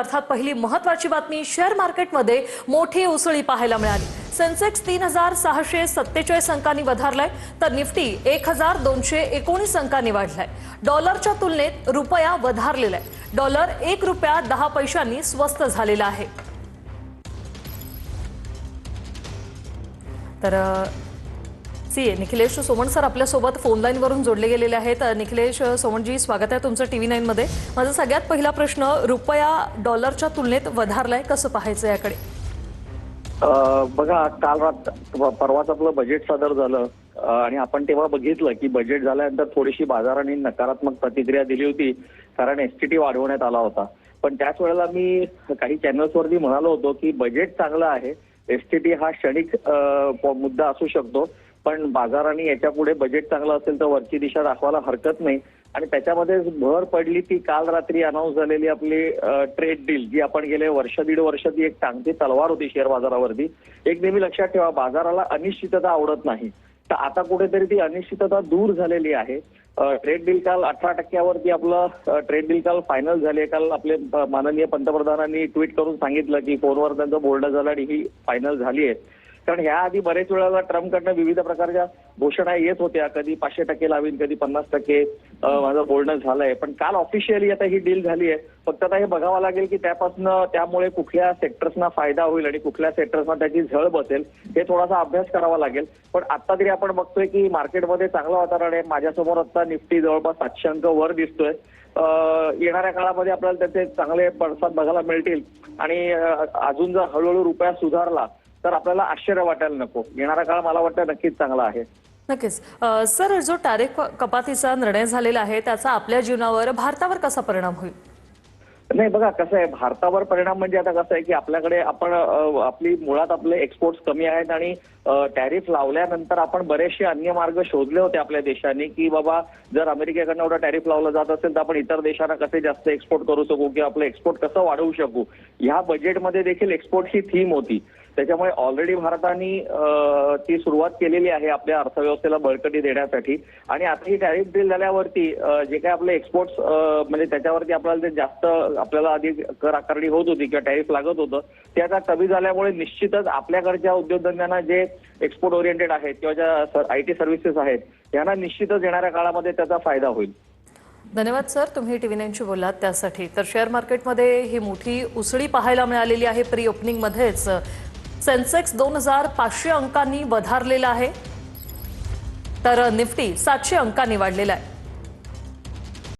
अर्थात पहिली महत्त्वाची बातमी, शेअर मार्केटमध्ये मोठी उसळी पाहायला मिळाली। सेन्सेक्स 3647 अंकांनी वधारलाय, तर निफ्टी 1219 अंकांनी वाढलाय। डॉलरच्या तुलनेत रुपया वधारलेला आहे। डॉलर 1 रुपया 10 पैशांनी स्वस्त झालेला आहे। तर सीए निखिलेश सोमण सर आपल्या सोबत फोन लाईन वरून जोडले गेलेले आहेत। निखिलेश सोमणजी, स्वागत आहे तुमचं टीव्ही 9 मध्ये। माझा सगळ्यात पहिला प्रश्न, रुपया डॉलरच्या तुलनेत वधारलाय, कसं पाहायचं याकडे? बघा, काल परवाच आपलं बजेट सादर झालं आणि आपण तेव्हा बघितलं की बजेट झाल्यानंतर थोडीशी बाजाराने नकारात्मक प्रतिक्रिया दिली होती, कारण एसटीटी वाढवण्यात आला होता। पण त्याच वेळेला मी काही चॅनल्सवरती म्हणालो होतो की बजेट चांगलं आहे, एसटीटी हा क्षणिक मुद्दा असू शकतो, पण बाजाराने याच्या पुढे बजेट चांगलं असेल तर वरची दिशा दाखवायला हरकत नाही। आणि त्याच्यामध्ये भर पडली ती काल रात्री अनाऊन्स झालेली आपली ट्रेड डील, जी आपण गेले दीड वर्ष ती एक टांगती तलवार होती शेअर बाजारावरती। एक नेहमी लक्षात ठेवा, बाजाराला अनिश्चितता आवडत नाही, तर आता कुठेतरी ती अनिश्चितता दूर झालेली आहे। ट्रेड डील काल 18% आपलं ट्रेड डील काल फायनल झाली आहे। काल आपले माननीय पंतप्रधानांनी ट्विट करून सांगितलं की फोनवर त्यांचं बोलणं झालं आणि ही फायनल झाली आहे। कारण ह्याआधी बरेच वेळेला ट्रम्पकडनं विविध प्रकारच्या घोषणा येत होत्या, कधी 500% लावीन, कधी 50% माझं बोलणं झालंय, पण काल ऑफिशियली आता ही डील झाली आहे। फक्त आता हे बघावं लागेल की त्यामुळे कुठल्या सेक्टर्सना फायदा होईल आणि कुठल्या सेक्टर्सना त्याची झळ बसेल, हे थोडासा अभ्यास करावा लागेल। पण आता तरी आपण बघतोय की मार्केटमध्ये चांगलं वातावरण आहे। माझ्यासमोर आता निफ्टी जवळपास 700 अंक वर दिसतोय। येणाऱ्या काळामध्ये आपल्याला त्याचे चांगले पडसाद बघायला मिळतील आणि अजून जर हळूहळू रुपया सुधारला तर आपल्याला आश्चर्य वाटायला नको। येणारा काळ मला वाटतं नक्कीच चांगला आहे। नक्कीच। सर, जो टॅरिफ कपातीचा निर्णय झालेला आहे त्याचा आपल्या जीवनावर, भारतावर कसा परिणाम होईल? नाही, बघा कसं आहे, भारतावर परिणाम म्हणजे आता कसं आहे की आपल्याकडे आपली मुळात आपले एक्सपोर्ट्स कमी आहेत आणि टॅरिफ लावल्यानंतर आपण बरेचसे अन्य मार्ग शोधले होते आपल्या देशांनी की बाबा जर अमेरिकेकडनं एवढं टॅरिफ लावलं जात असेल तर आपण इतर देशांना कसे जास्त एक्सपोर्ट करू शकू किंवा आपलं एक्सपोर्ट कसं वाढवू शकू। ह्या बजेटमध्ये देखील एक्सपोर्ट ही थीम होती। त्याच्यामुळे ऑलरेडी भारताने ती सुरुवात केलेली आहे आपल्या अर्थव्यवस्थेला बळकटी देण्यासाठी। आणि आता ही टॅरिफ डील झाल्यावरती जे काही आपले एक्सपोर्ट्स म्हणजे त्याच्यावरती आपल्याला ते जास्त आपल्याला आधी कर आकारणी होत होती किंवा टॅरिफ लागत होतं, ते आता कमी झाल्यामुळे निश्चितच आपल्याकडच्या उद्योगधंद्यांना जे एक्सपोर्ट ओरिएंटेड आहेत किंवा ज्या IT सर्व्हिसेस आहेत यांना निश्चितच येणाऱ्या काळामध्ये त्याचा फायदा होईल। धन्यवाद सर, तुम्ही टीव्ही 9 शी बोललात त्यासाठी। तर शेअर मार्केटमध्ये ही मोठी उसळी पाहायला मिळालेली आहे। प्री ओपनिंग मध्येच सेन्सेक्स 2500 अंकांनी वधारलेला आहे, तर निफ्टी 700 अंकांनी वाढलेला आहे।